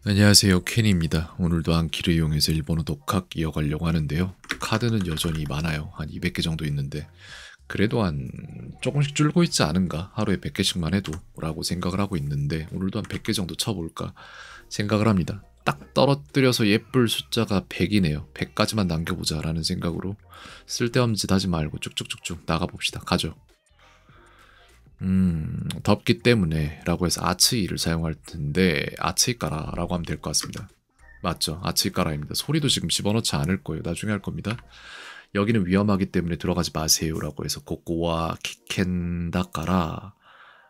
안녕하세요, 켄입니다. 오늘도 안키를 이용해서 일본어 독학 이어가려고 하는데요. 카드는 여전히 많아요. 한 200개 정도 있는데 그래도 한 조금씩 줄고 있지 않은가, 하루에 100개씩만 해도 라고 생각을 하고 있는데 오늘도 한 100개 정도 쳐볼까 생각을 합니다. 딱 떨어뜨려서 예쁠 숫자가 100이네요. 100까지만 남겨보자 라는 생각으로 쓸데없는 짓 하지 말고 쭉쭉쭉쭉 나가봅시다. 가죠. 덥기 때문에 라고 해서 아츠이를 사용할 텐데 아츠이까라 라고 하면 될 것 같습니다. 맞죠? 아츠이까라입니다. 소리도 지금 집어넣지 않을 거예요. 나중에 할 겁니다. 여기는 위험하기 때문에 들어가지 마세요 라고 해서 고코와 키켄다까라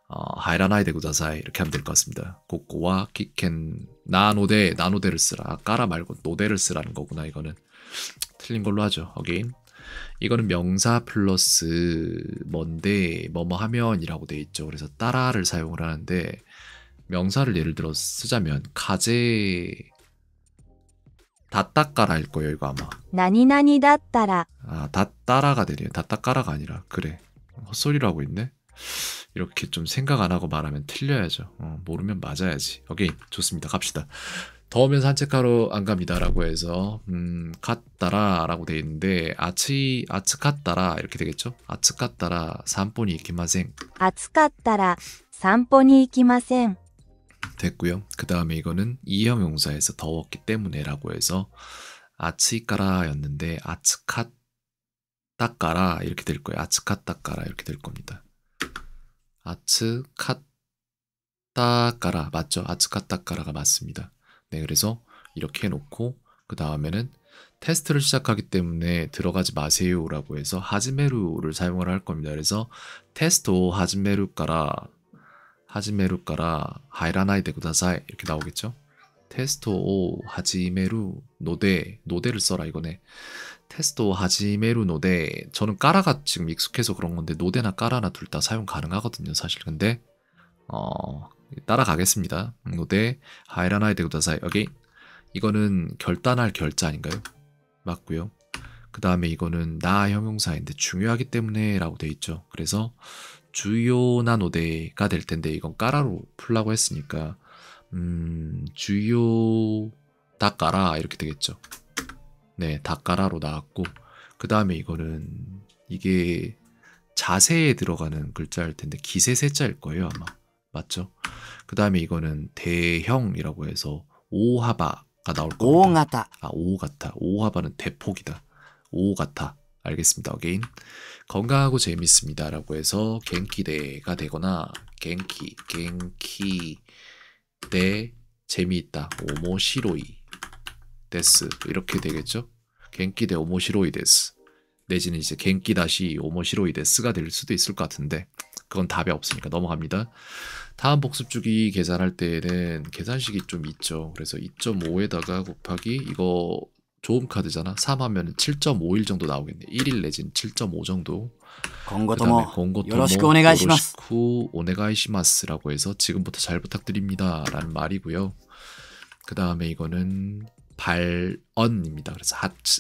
하이라나이데 구다사이 이렇게 하면 될 것 같습니다. 고코와 키켄 나노데를 쓰라. 까라 말고 노데를 쓰라는 거구나. 이거는 틀린 걸로 하죠. 어게인. 이거는 명사 플러스 뭔데 뭐뭐 하면이라고 돼 있죠. 그래서 따라를 사용을 하는데 명사를 예를 들어 쓰자면 가제 다따까라일 거예요. 이거 아마 何々だったら 다따라가 되네요. 다따까라가 아니라 그래 헛소리를 하고 있네. 이렇게 좀 생각 안 하고 말하면 틀려야죠. 모르면 맞아야지. 오케이, 좋습니다. 갑시다. 더우면 산책하러 안 갑니다라고 해서 갔다라라고 돼 있는데 아츠갔다라 이렇게 되겠죠? 아츠갔다라 산보니 이키마생 暑かったら散歩に行きません 됐고요. 그 다음에 이거는 이형용사에서 더웠기 때문에라고 해서 아츠이까라였는데 아츠카따까라 이렇게 될 거예요. 아츠카따까라 이렇게 될 겁니다. 아츠카따까라 맞죠? 아츠카따까라가 맞습니다. 네, 그래서 이렇게 해놓고 그 다음에는 테스트를 시작하기 때문에 들어가지 마세요라고 해서 하지메루를 사용을 할 겁니다. 그래서 테스토 하지메루까라 하이라나이데 구다사이 이렇게 나오겠죠. 테스토 하지메루 노데를 써라 이거네. 테스토 하지메루 노데. 저는 까라가 지금 익숙해서 그런 건데 노데나 까라나 둘 다 사용 가능하거든요 사실. 근데 따라가겠습니다. 노데 하이라나이데 구다사이. 여기 이거는 결단할 결자 아닌가요? 맞고요. 그 다음에 이거는 나 형용사인데 중요하기 때문에 라고 돼 있죠. 그래서 주요나 노데가 될 텐데 이건 까라로 풀라고 했으니까 주요 다까라 이렇게 되겠죠. 네, 다까라로 나왔고 그 다음에 이거는 이게 자세에 들어가는 글자일 텐데 기세세자일 거예요 아마. 맞죠? 그 다음에 이거는 대형이라고 해서 오하바가 나올 겁니다. 오가타. 오가타. 오하바는 대폭이다. 오가타. 알겠습니다. 어게인. 건강하고 재밌습니다 라고 해서 겐키데가 되거나 겐키 데 재미있다. 오모시로이 데스 이렇게 되겠죠? 겐키데 오모시로이 데스 내지는 이제 겐키 다시 오모시로이 데스가 될 수도 있을 것 같은데 그건 답이 없으니까 넘어갑니다. 다음 복습주기 계산할 때에는 계산식이 좀 있죠. 그래서 2.5에다가 곱하기 이거 좋은 카드잖아. 3 하면 7.51 정도 나오겠네. 1일 내지는 7.5 정도. 공고토모 요로시쿠 오네가이시마스. 요로시쿠 오네가이시마스라고 해서 지금부터 잘 부탁드립니다 라는 말이고요. 그 다음에 이거는 발언입니다. 그래서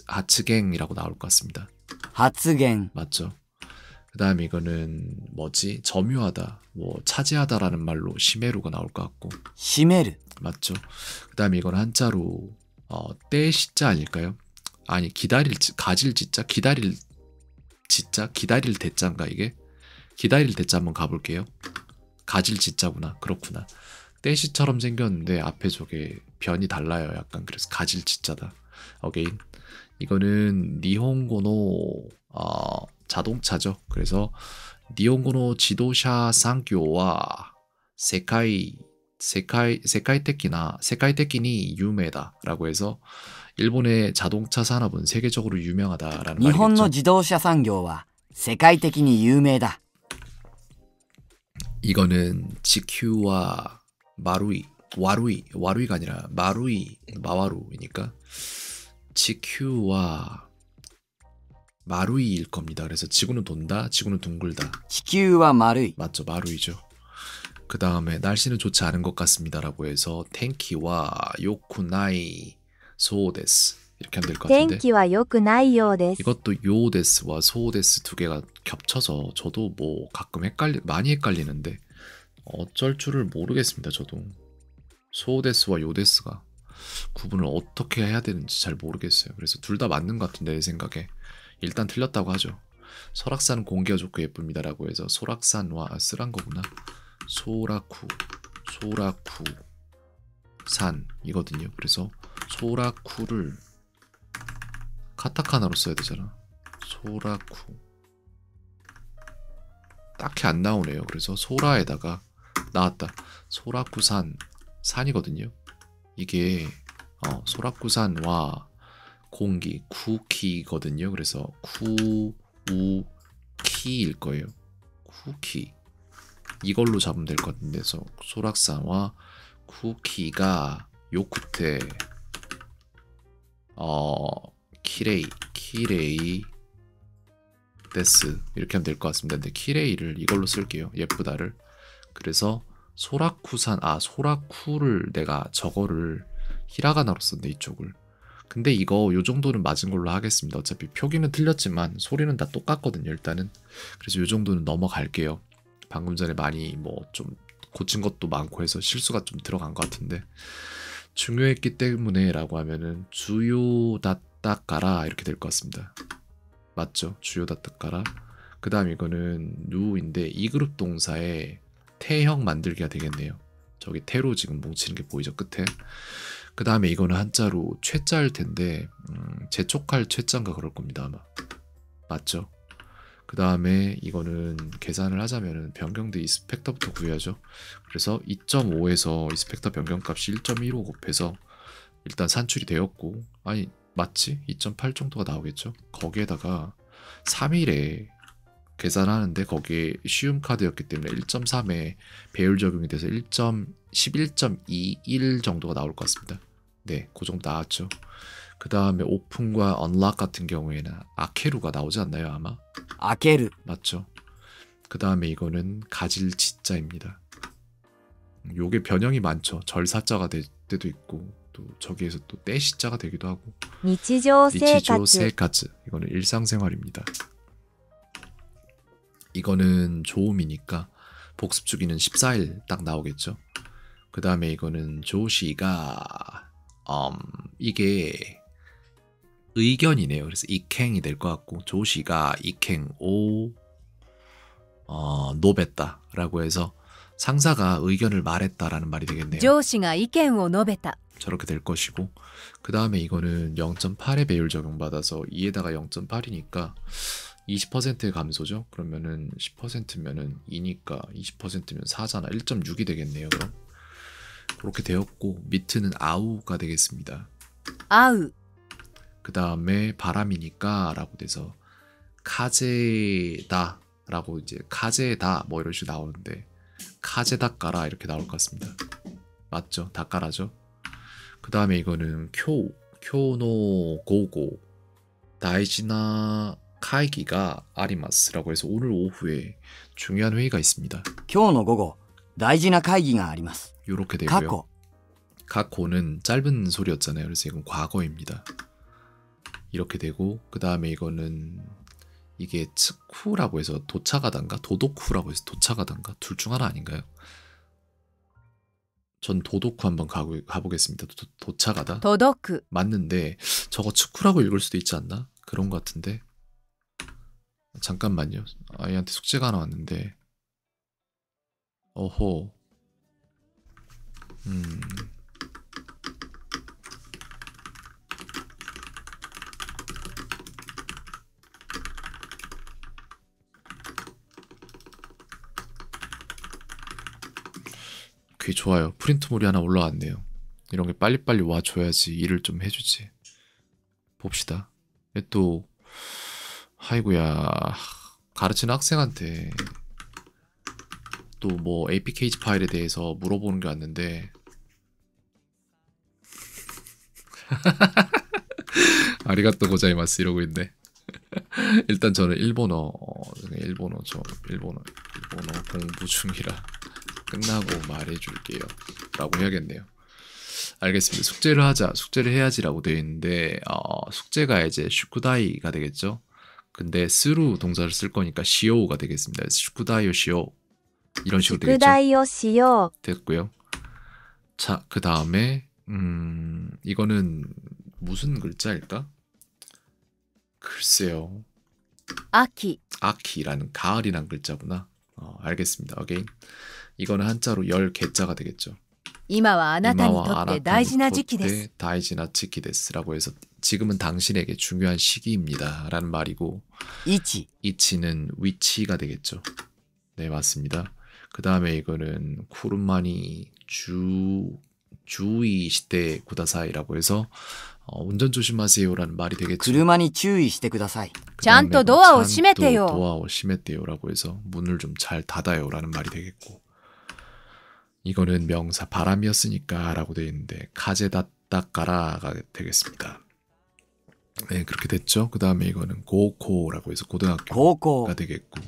하츠갱이라고 나올 것 같습니다. 하츠갱 맞죠? 그 다음에 이거는 뭐지? 점유하다, 뭐 차지하다라는 말로 시메루가 나올 것 같고 시메르 맞죠? 그 다음에 이건 한자로 떼시자 아닐까요? 아니 가질 지자 기다릴 지자 기다릴 대자인가 이게? 기다릴 대자 한번 가볼게요. 가질 지자구나. 그렇구나. 떼시처럼 생겼는데 앞에 저게 변이 달라요 약간. 그래서 가질 지자다. 어게인. 이거는 니혼고노 자동차죠. 그래서 니혼고노 지도샤 상교와 세카이테키니 유메다라고 해서 일본의 자동차 산업은 세계적으로 유명하다라는 말이겠죠. 일본의 자동차 산업은 세계적으로 유명하다. 이거는 지큐와 와루이가 아니라 마와루이니까 지큐와 마루이일 겁니다. 그래서 지구는 돈다, 지구는 둥글다. 지구와 마루이. 맞죠, 마루이죠. 그 다음에 날씨는 좋지 않은 것 같습니다라고 해서 텐키와 요쿠나이 소데스 이렇게 하면 될 것 같은데. 텐키와 요쿠나이 요데스. 이것도 요데스와 소데스 두 개가 겹쳐서 저도 뭐 가끔 많이 헷갈리는데 어쩔 줄을 모르겠습니다. 저도 소데스와 요데스가 구분을 어떻게 해야 되는지 잘 모르겠어요. 그래서 둘 다 맞는 것 같은데 내 생각에 일단 틀렸다고 하죠. 설악산은 공기가 좋고 예쁩니다라고 해서 소락산와 쓰란 거구나. 소라쿠 산이거든요. 그래서 소라쿠를 카타카나로 써야 되잖아. 소라쿠 딱히 안 나오네요. 그래서 소라에다가 나왔다. 소라쿠산 산이거든요. 이게 소라쿠산와 공기 쿠키거든요. 그래서 쿠우키일 거예요. 쿠키 이걸로 잡으면 될 것 같은데, 그래서 소락산과 쿠키가 요쿠테 키레이 데스 이렇게 하면 될 것 같습니다. 근데 키레이를 이걸로 쓸게요. 예쁘다를. 그래서 소라쿠산 소라쿠를 내가 저거를 히라가나로 썼네 이쪽을. 근데 이거 요 정도는 맞은 걸로 하겠습니다. 어차피 표기는 틀렸지만 소리는 다 똑같거든요 일단은. 그래서 요 정도는 넘어갈게요. 방금 전에 많이 뭐 좀 고친 것도 많고 해서 실수가 좀 들어간 것 같은데, 중요했기 때문에 라고 하면은 주요다따까라 이렇게 될 것 같습니다. 맞죠? 주요다따까라. 그 다음 이거는 누인데 이 그룹 동사에 태형 만들기가 되겠네요. 저기 태로 지금 뭉치는 게 보이죠 끝에. 그 다음에 이거는 한자로 최자일 텐데 재촉할 최자인가 그럴 겁니다 아마. 맞죠? 그 다음에 이거는 계산을 하자면은 변경대 이스펙터부터 구해야죠. 그래서 2.5에서 이스펙터 변경값이 1.15 곱해서 일단 산출이 되었고, 아니 맞지? 2.8 정도가 나오겠죠. 거기에다가 3일에 계산하는데 거기에 쉬움 카드였기 때문에 1.3에 배율 적용이 돼서 11.21 정도가 나올 것 같습니다. 네, 그 정도 나왔죠. 그 다음에 오픈과 언락 같은 경우에는 아케루가 나오지 않나요 아마? 開ける 맞죠. 그 다음에 이거는 가질 지자입니다. 요게 변형이 많죠. 절사자가 될 때도 있고 또 저기에서 또 떼시자가 되기도 하고. 日常生 니치조 活 세카즈 이거는 일상생활입니다. 이거는 조음이니까 복습 주기는 14일 딱 나오겠죠. 그 다음에 이거는 조시가 이게 의견이네요. 그래서 익행이 될 것 같고, 조시가 익행 오 노베다 라고 해서 상사가 의견을 말했다라는 말이 되겠네요. 上司が意見を述べた 저렇게 될 것이고, 그 다음에 이거는 0.8의 배율 적용받아서 2에다가 0.8이니까 20%의 감소죠. 그러면은 10%면은 2니까 20%면 4잖아. 1.6이 되겠네요. 그럼 그렇게 되었고, 미트는 아우가 되겠습니다. 会う 그 다음에 바람이니까 라고 돼서 카제다 라고, 이제 카제다 뭐 이런 식으로 나오는데 카제다까라 이렇게 나올 것 같습니다. 맞죠? 다까라죠. 그 다음에 이거는 쿄노 고고 다이지나 카이기가 아리마스라고 해서 오늘 오후에 중요한 회의가 있습니다. 今日の午後大事な会議があります 이렇게 過 되고요. 去 가코는 짧은 소리였잖아요. 그래서 이건 과거입니다. 이렇게 되고, 그 다음에 이거는 이게 츠쿠라고 해서 도차가단가 도도쿠라고 해서 도차가단가 둘 중 하나 아닌가요? 전 도도쿠 한번 가보겠습니다. 도차가다 届く 맞는데 저거 츠쿠라고 읽을 수도 있지 않나? 그런 것 같은데. 잠깐만요. 아이한테 숙제가 하나 왔는데. 어호. 그게 좋아요. 프린트물이 하나 올라왔네요. 이런 게 빨리빨리 와줘야지 일을 좀 해주지. 봅시다. 또 아이고야, 가르치는 학생한테 또 뭐 APK 파일에 대해서 물어보는 게 왔는데 아리가또 고자이마스 이러고 있네. 일단 저는 일본어 공부 중이라 끝나고 말해줄게요 라고 해야겠네요. 알겠습니다. 숙제를 해야지라고 되어 있는데 숙제가 이제 슈쿠다이가 되겠죠. 근데 스루 동사를 쓸 거니까 시오가 되겠습니다. 슈쿠다이오 시오 이런 식으로 宿 되겠죠. 題をしよう 됐고요. 자, 그 다음에 이거는 무슨 글자일까? 글쎄요. 秋、 아키라는 가을이란 글자구나. 알겠습니다. again. 이거는 한자로 열 개자가 되겠죠. 今はあなたにと 이마와 って大事な時期です。 아나타니토테 다이지나 치키데스라고 해서 지금은 당신에게 중요한 시기입니다. 라는 말이고 位置、 이치는 위치가 되겠죠. 네, 맞습니다. 그 다음에 이거는 쿠르마니 주의 시대 구다사이라고 해서 운전 조심하세요라는 말이 되겠죠. 車に注意してください。 ちゃんとドアを閉めてよ。 도아오 시메테요라고 해서 문을 좀 잘 닫아요라는 말이 되겠고 이거는 명사 바람이었으니까 라고 되어 있는데 카제다따까라가 되겠습니다. 네, 그렇게 됐죠. 그 다음에 이거는 고코라고 해서 高 고등학교가 校、 되겠고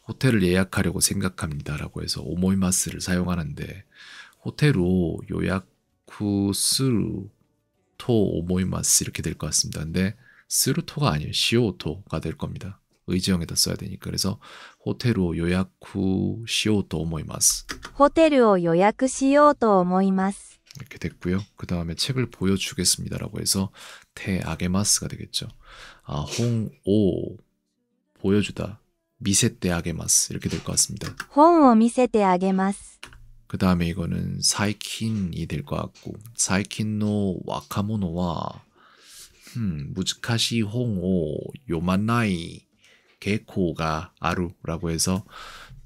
호텔을 예약하려고 생각합니다 라고 해서 오모이마스를 사용하는데 호텔로 요약쿠 스루 토 오모이마스 이렇게 될 것 같습니다. 근데 스루토가 아니에요. 시오토가 될 겁니다. 의지형에다 써야 되니까. 그래서 호텔로 요약쿠 시오토 오모이마스 ホテルを予約しようと思います。 이렇게 됐고요. 그 다음에 책을 보여주겠습니다라고 해서 테 아게마스가 되겠죠. 홍오 보여주다 미세테 아게마스 이렇게 될 것 같습니다. 本を見せてあげます。 그 다음에 이거는 사이킨이 될 것 같고 사이킨노 와카모노와 무즈카시 홍오 요만나이 게코가 아루라고 해서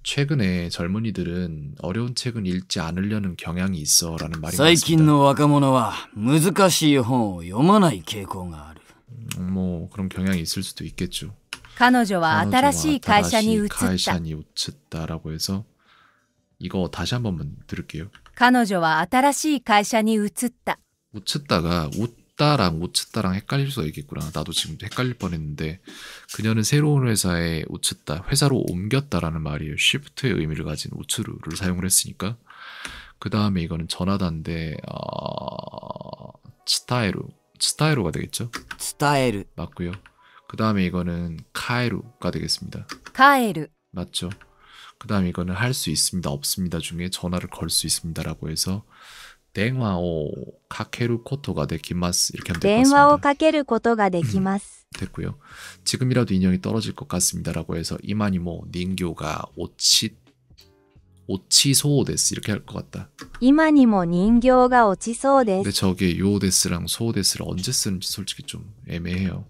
최근에 젊은이들은 어려운 책은 읽지 않으려는 경향이 있어라는 말이 最近 많습니다. の若者は難しい本を読まない傾向がある。 뭐 그런 경향이 있을 수도 있겠죠. 彼女は新しい会社に移った 카이샤니 우츠다라고 해서 이거 다시 한 번만 들을게요. 彼女は新しい会社に移った 우츠다가 웃다랑 우츠다랑 헷갈릴 수가 있겠구나. 나도 지금 헷갈릴 뻔했는데 그녀는 새로운 회사에 우츠다 회사로 옮겼다라는 말이에요. 쉬프트의 의미를 가진 우츠루를 사용을 했으니까. 그 다음에 이거는 전하다인데 치타에루가 되겠죠. 伝える、 맞고요. 그 다음에 이거는 카에루가 되겠습니다. 帰る 맞죠. 그 다음에 이거는 할 수 있습니다 없습니다 중에 전화를 걸 수 있습니다라고 해서 댕화오 카케루 코토가 데키마스 이렇게 하면 될 것 電話を 같습니다. かけることができます。 됐고요. 지금이라도 인형이 떨어질 것 같습니다라고 해서 이마니모 닌교가 오치소데스 이렇게 할 것 같다. 今にも人形が落ちそうで 근데 す。 저게 요데스랑 소데스를 언제 쓰는지 솔직히 좀 애매해요.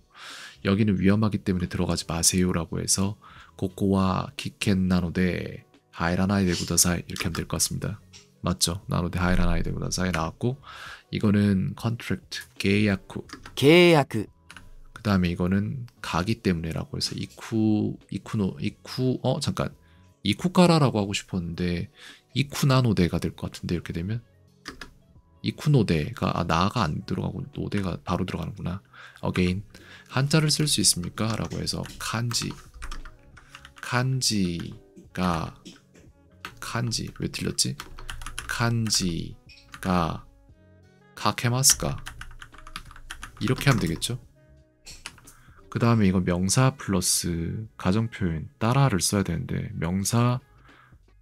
여기는 위험하기 때문에 들어가지 마세요라고 해서 고코와 키켄 나노데 하이라나이데 구다사이 이렇게 하면 될 것 같습니다. 맞죠? 나노데 하이라나이데 구다사이 나왔고 이거는 컨트랙트 계약후 契約、 그 다음에 이거는 가기 때문에라고 해서 잠깐 이쿠카라라고 하고 싶었는데 이쿠나노데가 될 것 같은데 이렇게 되면 이쿠노데가 나가 안 들어가고 노데가 바로 들어가는구나. again 한자를 쓸 수 있습니까? 라고 해서 칸지 왜 틀렸지? 칸지가 카케마스까 이렇게 하면 되겠죠? 그 다음에 이거 명사 플러스 가정표현 따라를 써야 되는데 명사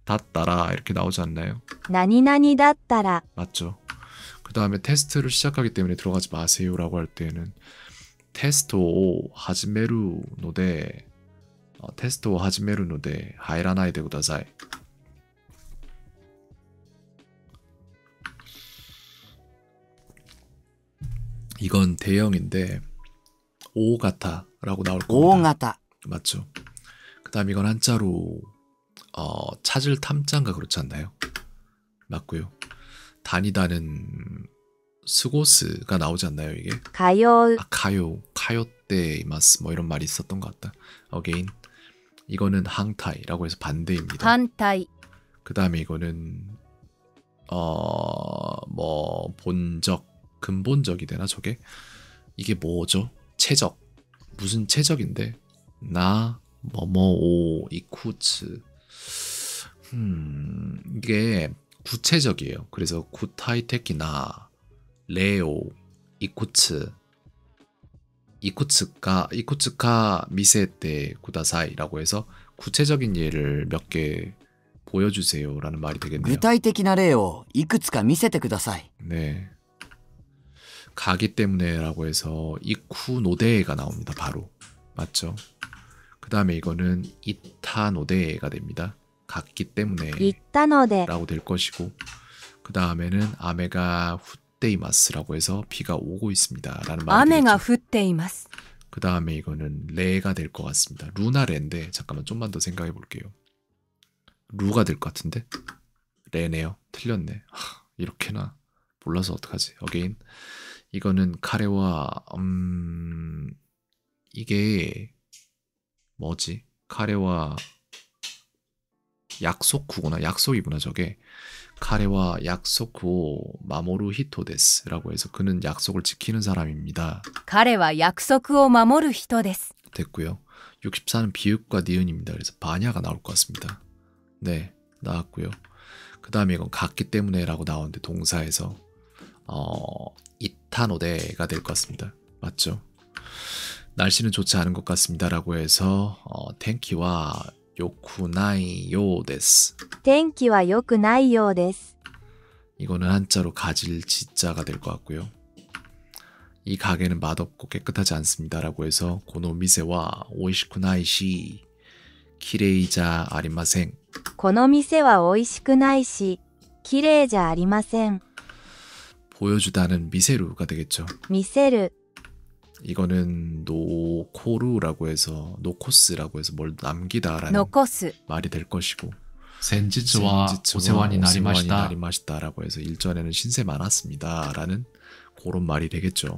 다 따라 이렇게 나오지 않나요? 何々だったら 맞죠? 그 다음에 테스트를 시작하기 때문에 들어가지 마세요라고 할 때는 테스토 하지메루 노데 하이라나이데 구다사이 이건 대형인데 오가타라고 나올 大 겁니다. 型、 맞죠? 그 다음 이건 한자로 찾을 탐자인가 그렇지 않나요? 맞고요. 다니다는 스고스가 나오지 않나요 이게? 通う 카요테이마스 뭐 이런 말이 있었던 것 같다. again 이거는 항타이라고 해서 반대입니다. 反対 그 다음에 이거는 뭐 본적 근본적이 되나 저게? 이게 뭐죠? 최적 무슨 최적인데 나 뭐뭐오 이쿠츠 이게 구체적이에요. 그래서 구타이테키나 레오 이쿠츠카 미세테 구다사이라고 해서 구체적인 예를 몇 개 보여주세요라는 말이 되겠네요. 具体的な例をいくつか見せてください。 네. 가기 때문에라고 해서 이쿠노데가 나옵니다. 바로. 맞죠? 그 다음에 이거는 이타노데가 됩니다. 갔기 때문에 行ったので、 라고 될 것이고 그 다음에는 아메가 후테이마스라고 해서 비가 오고 있습니다. 라는 말이 雨が 되겠죠. 降っています。 그 다음에 이거는 레가 될 것 같습니다. 루나레인데 잠깐만 좀만 더 생각해 볼게요. 루가 될 것 같은데? 레네요. 틀렸네. 이렇게나 몰라서 어떡하지? 어게인. 이거는 카레와 이게 뭐지? 카레와 약속후구나. 약속이구나 저게. 카레와 약속후 마모루 히토데스라고 해서 그는 약속을 지키는 사람입니다. 彼は約束を守る人です。 됐고요. 64는 비읍과 니은입니다. 그래서 바냐가 나올 것 같습니다. 네, 나왔고요. 그 다음에 이건 갔기 때문에라고 나오는데 동사에서 이타노데가 될 것 같습니다. 맞죠? 날씨는 좋지 않은 것 같습니다라고 해서 텐키와 요쿠나이요 데스. 天気は良くないようです。 이거는 한자로 가질 지자가 될 것 같고요. 이 가게는 맛없고 깨끗하지 않습니다라고 해서 고노미세와 오이시쿠나이시 키레이자 아리마생. この店は美味しくないし、綺麗じゃありません。 보여주다는 미세루가 되겠죠. 見せる、 이거는 노코루라고 해서 노코스라고 해서 뭘 남기다라는 残す。 말이 될 것이고 先日はお世話になりました。 나리마시다라고 해서 일전에는 신세 많았습니다라는 그런 말이 되겠죠.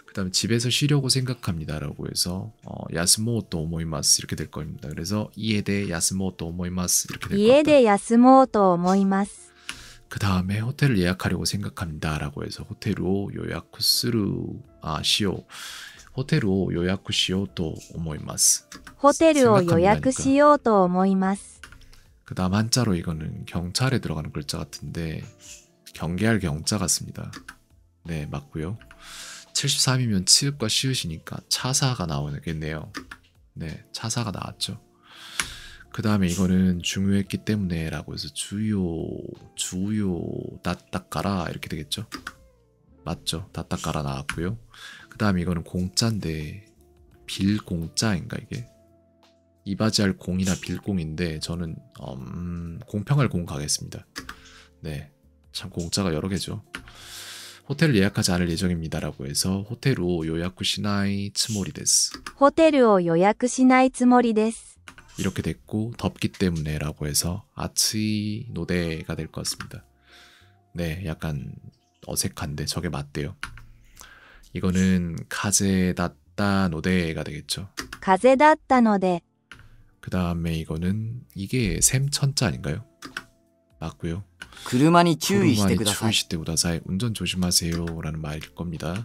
그 다음에 집에서 쉬려고 생각합니다라고 해서 야스모토 오모이마스 이렇게 될 겁니다. 그래서 이에 대해 야스모토 오모이마스 이렇게 될 家 겁니다. で休もうと思います。 그 다음에 호텔을 예약하려고 생각합니다라고 해서 호텔로 요약스루 시오 호텔로 요약을 시오토 오모이마스. ホテルを予約しようと思います。 그 다음 한자로 이거는 경찰에 들어가는 글자 같은데 경계할 경자 같습니다. 네, 맞고요. 73이면 치읍과 시읒이니까 차사가 나오겠네요. 네, 차사가 나왔죠. 그 다음에 이거는 중요했기 때문에 라고 해서 주요 다따까라 이렇게 되겠죠. 맞죠. 다따까라 나왔고요. 그 다음에 이거는 공짜인데 빌공짜인가 이게? 이바지할 공이나 빌공인데 저는 공평할 공 가겠습니다. 네, 참 공짜가 여러 개죠. 호텔을 예약하지 않을 예정입니다라고 해서 호텔로 요약구 시나이 츠모리 데스. ホテルを予約しないつもりです。 이렇게 됐고 덥기 때문에라고 해서 아츠이 노데가 될 것 같습니다. 네, 약간 어색한데 저게 맞대요. 이거는 카제다따 노데가 되겠죠. 風だったので、 그 다음에 이거는 이게 샘천자 아닌가요? 맞고요. 車に注意してください。 주의시대 구다사이 운전 조심하세요 라는 말일 겁니다.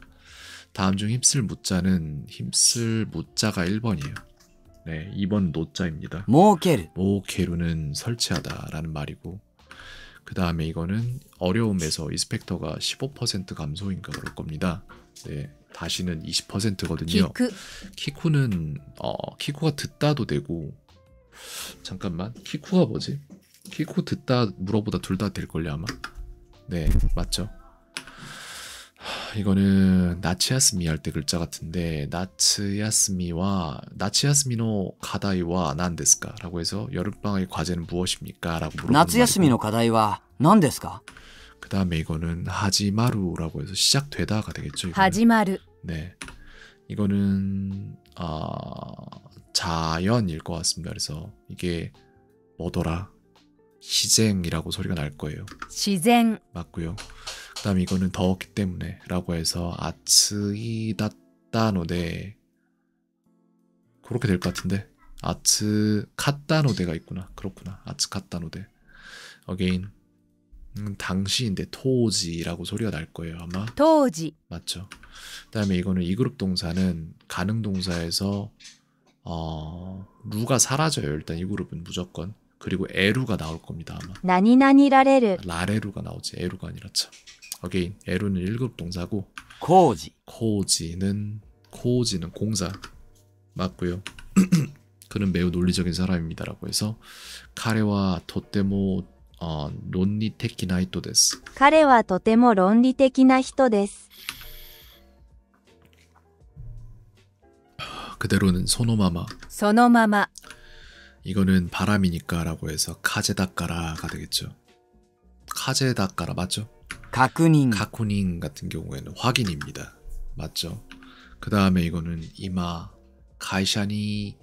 다음 중 힘쓸 무자는 힘쓸 무자가 1번이에요. 네, 2번 노자입니다. 儲ける。 모케루는 설치하다 라는 말이고 그 다음에 이거는 어려움에서 이스펙터가 15% 감소인가 그럴 겁니다. 네, 다시는 20%거든요. 聞く。 키쿠는 키쿠가 듣다도 되고 잠깐만 키쿠가 뭐지? 키쿠 듣다 물어보다 둘 다 될걸요 아마. 네, 맞죠. 이거는 나치야스미 할 때 글자 같은데 나치야스미노 가다이와 난데스까 라고 해서 여름방학의 과제는 무엇입니까? 라고 물어보는 夏休みの課題は何ですか？ 그 다음에 이거는 하지마루라고 해서 시작되다가 되겠죠. 이거는. 始まる。 네, 이거는 자연일 것 같습니다. 그래서 이게 뭐더라? 시쟁이라고 소리가 날 거예요. 自然。 맞고요. 그 다음에 이거는 더웠기 때문에 라고 해서 아츠이다따노데 그렇게 될 것 같은데 아츠카따노데가 있구나. 그렇구나. 아츠카따노데 어게인 당시인데 토지라고 소리가 날 거예요 아마. 当時。 맞죠. 그 다음에 이거는 이 그룹 동사는 가능 동사에서 루가 사라져요. 일단 이 그룹은 무조건. 그리고 에루가 나올 겁니다 아마. 何々られる、 라레루가 나오지 에루가 아니라 참. 어게인 에루는 1급 동사고 工事。 코지는 공사 맞고요. 그는 매우 논리적인 사람입니다라고 해서 카레와 토테모 론리 테키 나이토 데스. 彼はとても論理的な人です。 그대로는 소노마마. そのまま、 이거는 바람이니까 라고 해서 카제다까라가 되겠죠. 카제다까라 맞죠? 確認 카쿠닝 같은 경우에는 확인입니다. 맞죠? 그 다음에 이거는 이마 가이샤니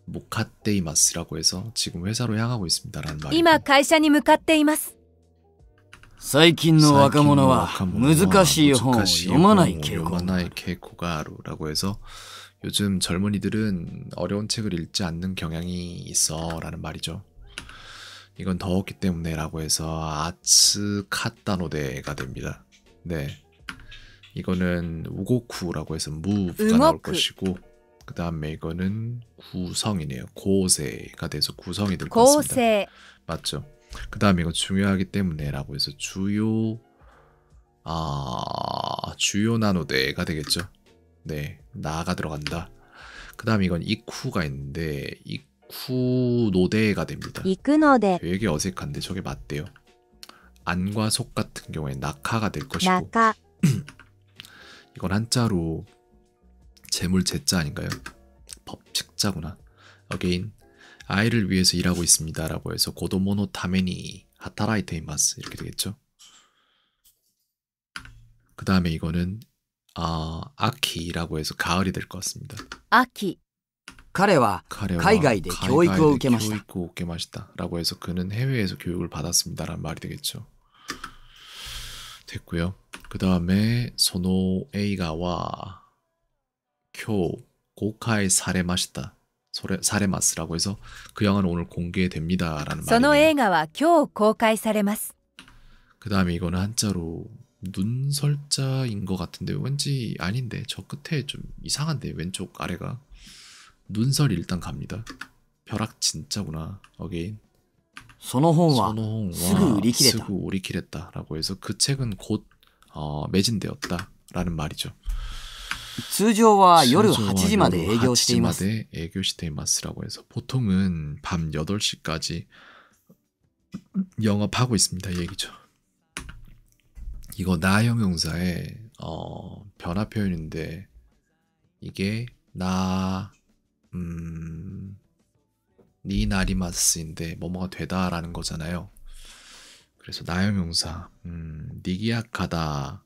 모카테이마스라고 해서 지금 회사로 향하고 있습니다라는 말이고 今会社に向かっています。最近の若者は難しい本を読まない傾向がある。 케코가루라고 해서 요즘 젊은이들은 어려운 책을 읽지 않는 경향이 있어 라는 말이죠. 이건 더웠기 때문에 라고 해서 아츠카타노데가 됩니다. 네, 이거는 우고쿠라고 해서 move가 나올 우고쿠. 것이고 그 다음에 이거는 구성이네요. 고세가 돼서 구성이 될 것 構 같습니다. 成、 맞죠? 그 다음에 이거 중요하기 때문에 라고 해서 주요 나노데가 되겠죠. 네, 나가 들어간다. 그 다음에 이건 이쿠가 있는데 이쿠 노데가 됩니다. 行くので、 되게 어색한데 저게 맞대요. 안과 속 같은 경우에 낙하가 될 것이고 中、 이건 한자로 재물 제자 아닌가요? 법칙자구나. 어게인 아이를 위해서 일하고 있습니다 라고 해서 고도모노 타메니 하타라이테 이마스 이렇게 되겠죠. 그 다음에 이거는 아키라고 해서 가을이 될 것 같습니다. 秋、彼は 카레와 海外で教育を受けました。 교육을受けました 라고 해서 그는 해외에서 교육을 받았습니다 라는 말이 되겠죠. 됐고요. 그 다음에 소노 에이가와 쿄 고카에 사레마시다 사레마스라고 해서 그 영화는 오늘 공개됩니다 라는 その 말이네요. 映画は今日公開されます。 그 다음에 이거는 한자로 눈설자인 것 같은데 왠지 아닌데 저 끝에 좀 이상한데 왼쪽 아래가 눈설이 일단 갑니다. 벼락 진짜구나. 어게인 その本は 소노홍 すぐ売り切れた。 쓰고 우리키랬다 라고 해서 그 책은 곧 매진되었다 라는 말이죠. 通常は夜8時まで営業しています。 8時まで営業しています라고 해서 보통은 밤 8시까지 영업하고 있습니다 이 얘기죠. 이거 나 형용사의 변화 표현인데 이게 니나리마스인데 뭐뭐가 되다라는 거잖아요. 그래서 나 형용사 니기야카다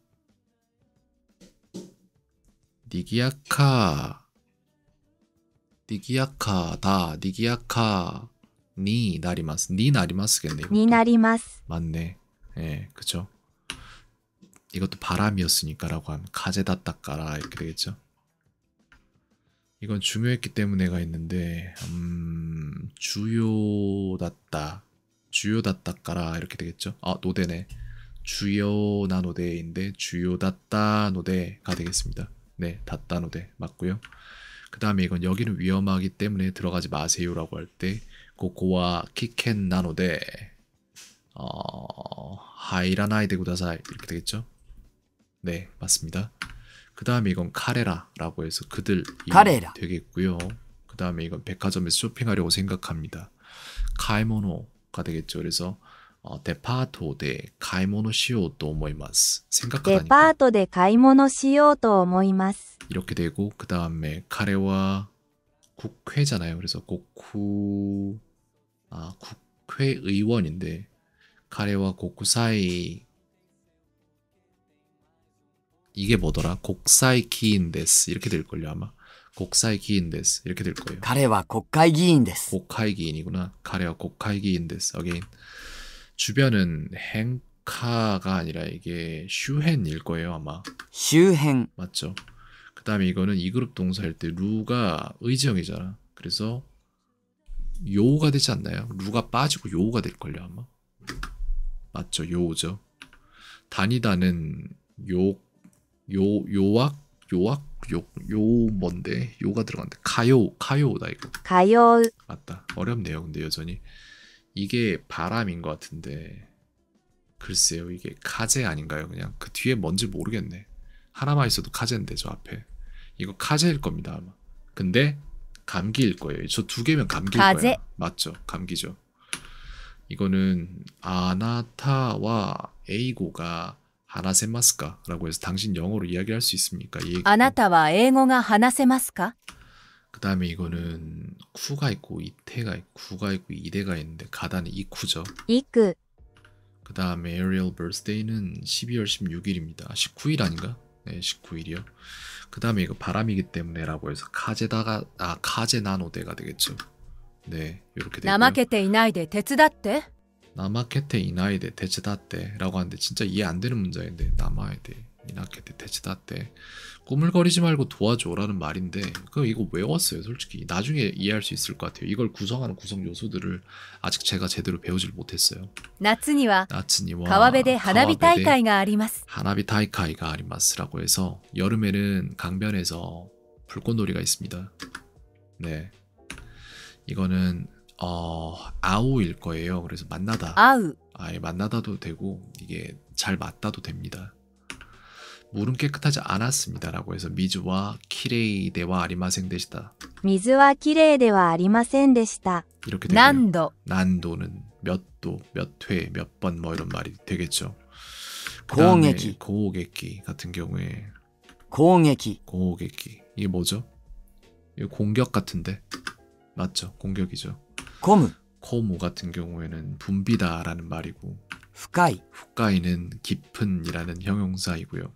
니기야카다 니 나리마스겠네. になります。 맞네. 예, 그죠. 이것도 바람이었으니까라고 하면 카제다따까라 이렇게 되겠죠. 이건 중요했기 때문에가 있는데 주요다따까라 이렇게 되겠죠. 노데네. 주요나 노데인데 주요다따 노데가 되겠습니다. 네, 다따 노데 맞고요. 그 다음에 이건 여기는 위험하기 때문에 들어가지 마세요라고 할 때 고코와 키켄 나노데 하이라나이데 구다사이 이렇게 되겠죠. 네, 맞습니다. 그 다음에 이건 카레라라고 해서 그들 카레라. 되겠고요. 그 다음에 이건 백화점에서 쇼핑하려고 생각합니다. 카이모노가 되겠죠. 그래서 데파토데 카이모노 시오또 오모이마스 デ 생각하다니까 パートで買い物しようと思います。 이렇게 되고 그 다음에 카레와 국회잖아요. 그래서 국회의원인데 카레와 고쿠사이 이게 뭐더라? 곡사이 기인데스 이렇게 될걸요 아마. 곡사이 기인데스 이렇게 될 거예요. 彼は国会議員です。 곡카이 기인이구나. 카레와 곡카이 기인데스. 어게인 주변은 행카가 아니라 이게 슈헨일 거예요 아마. 周辺 맞죠? 그 다음에 이거는 2그룹 동사일 때 루가 의지형이잖아. 그래서 요가 되지 않나요? 루가 빠지고 요가 될걸요 아마. 맞죠? 요죠. 다니다는 요악 뭔데? 요가 들어간대. 카요다 이거. 通う、 맞다. 어렵네요. 근데 여전히 이게 바람인 것 같은데 글쎄요. 이게 카제 아닌가요? 그냥 그 뒤에 뭔지 모르겠네. 하나만 있어도 카제인데 저 앞에 이거 카제일 겁니다 아마. 근데 감기일 거예요. 저 두 개면 감기일 카제. 거예요. 맞죠? 감기죠. 이거는 아나타와 에이고가 하나세마스까? 라고 해서 당신 영어로 이야기할 수 있습니까? 이 얘기고. あなたは英語が話せますか？ 그 다음에 이거는 쿠가 있고 이테가 있고 구가 있고 이대가 있는데 가다는 이쿠죠. 行く、 그 다음에 Ariel birthday는 12월 16일입니다. 19일 아닌가? 네, 19일이요. 그 다음에 이거 바람이기 때문에라고 해서 카제다가 카제나노데가 되겠죠. 네, 이렇게 되고요. 怠けていないで手伝って 나마케테 이나이데 데츠다떼라고 하는데 진짜 이해 안 되는 문장인데 나마에데 이나케테 데츠다떼 꾸물거리지 말고 도와줘라는 말인데 그 이거 외웠어요. 솔직히 나중에 이해할 수 있을 것 같아요. 이걸 구성하는 구성 요소들을 아직 제가 제대로 배우질 못했어요. 夏には 나츠니와 川辺で花火大会があります 하나비 타이카이가 아리마스라고 해서 여름에는 강변에서 불꽃놀이가 있습니다. 네, 이거는 아오일 거예요. 그래서 만나다. 会う 아예 만나다도 되고 이게 잘 맞다도 됩니다. 물은 깨끗하지 않았습니다라고 해서 미즈와 키레이데와 아리마생 되시다. 水はきれいではありませんでした。 이렇게 되고요. 何度 난도는 몇 도, 몇 회, 몇 번 뭐 이런 말이 되겠죠. 그다음에 고객기. 고객기 같은 경우에 攻撃 고객기 이게 뭐죠? 이거 공격 같은데 맞죠? 공격이죠. 混む 코무 같은 경우에는 붐비다라는 말이고 深い 후카이는 깊은이라는 형용사이고요.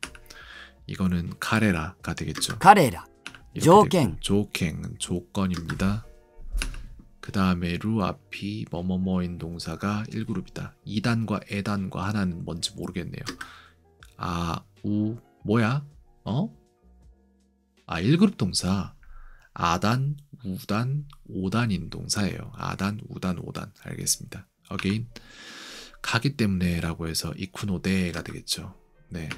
이거는 카레라가 되겠죠. 彼ら 이렇게 조ken. 되고, 조켄은 조건입니다. 그 다음에 루아피 뭐뭐뭐인 동사가 1그룹이다. 2단과 에단과 하나는 뭔지 모르겠네요. 뭐야? 1그룹 동사. 아단, 우단, 오단인 동사예요. 아단, 우단, 오단. 알겠습니다. again. 가기 때문에 라고 해서 이쿠노데가 되겠죠. 네.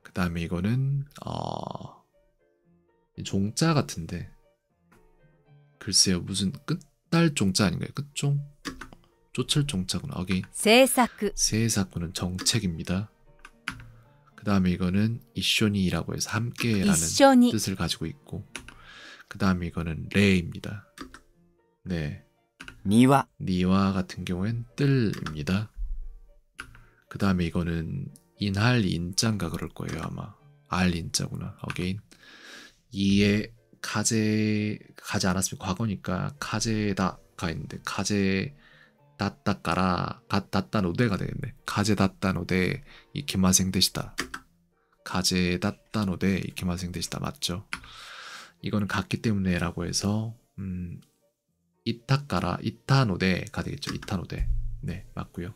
그 다음에 이거는 종자 같은데 글쎄요. 무슨 끝날 종자 아닌가요? 끝종? 쫓을 종자구나. again. 制作 세사쿠는 정책입니다. 그 다음에 이거는 이쇼니라고 해서 함께라는 一緒に 뜻을 가지고 있고 그 다음에 이거는 레입니다. 네, 庭 니와 같은 경우엔 뜰입니다. 그 다음에 이거는 인할 인자인가 그럴 거예요 아마. 알 인자구나. again. 이에 가지 않았으면 과거니까 카제다가 있는데 카제 다따까라 다따노데가 되겠네. 가제 다따노데 이케마생 되시다. 가제 다따노데 이케마생 되시다. 맞죠? 이거는 같기 때문에라고 해서 이타까라 이타노데가 되겠죠. 이타노데. 네, 맞고요.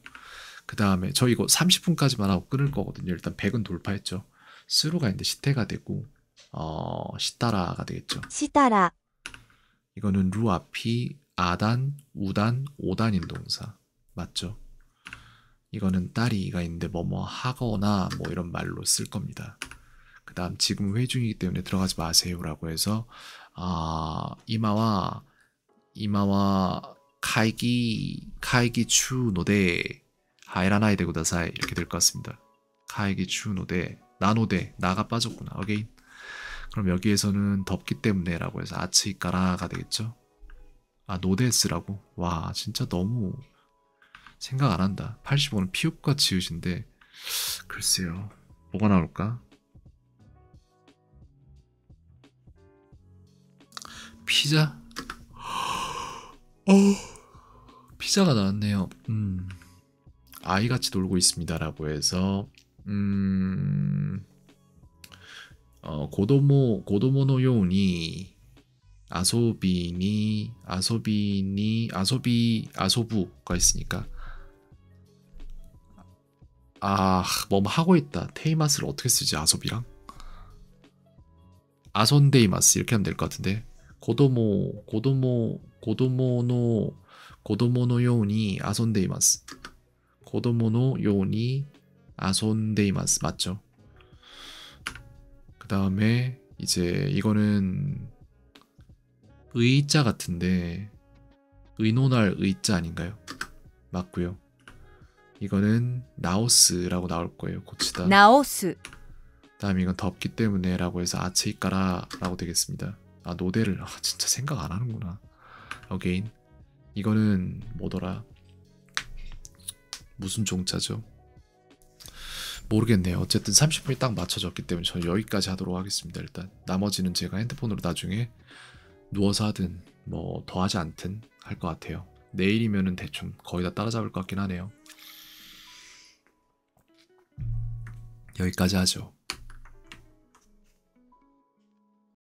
그 다음에 저 이거 30분까지만 하고 끊을 거거든요. 일단 100은 돌파했죠. 스루가 있는데 시테가 되고 시타라가 되겠죠. したら、 이거는 루아피 아단, 우단, 오단인 동사 맞죠? 이거는 따리가 있는데 뭐뭐 하거나 뭐 이런 말로 쓸 겁니다. 그 다음 지금 회의 중이기 때문에 들어가지 마세요라고 해서 이마와 카이기 추노데 하이라나이 되고 다사이 이렇게 될 것 같습니다. 카이기 추노데 나노데 나가 빠졌구나. again. 그럼 여기에서는 덥기 때문에라고 해서 아츠이까라가 되겠죠. 노데스라고? 와 진짜 너무 생각 안 한다. 85는 피읍과 지읒인데 글쎄요. 뭐가 나올까? 피자? 피자가 나왔네요. 아이같이 놀고 있습니다라고 해서 고도모노 요우니 아소부가 있으니까 뭐뭐 하고 있다. 테이마스를 어떻게 쓰지? 아소비랑 아손데이마스 이렇게 하면 될 것 같은데 고도모노 요우니 아손데이마스 고도모노 요우니 아손데이마스 맞죠? 그 다음에 이제 이거는 의자 같은데 의논할 의자 아닌가요? 맞고요. 이거는 나오스라고 나올 거예요. 고치다. 直す 다음에 이건 덥기 때문에 라고 해서 아츠이까라 라고 되겠습니다. 노데를 진짜 생각 안 하는구나. again. 이거는 뭐더라? 무슨 종자죠? 모르겠네요. 어쨌든 30분이 딱 맞춰졌기 때문에 저는 여기까지 하도록 하겠습니다. 일단 나머지는 제가 핸드폰으로 나중에 누워서 하든 뭐 더 하지 않든 할 것 같아요. 내일이면은 대충 거의 다 따라잡을 것 같긴 하네요. 여기까지 하죠.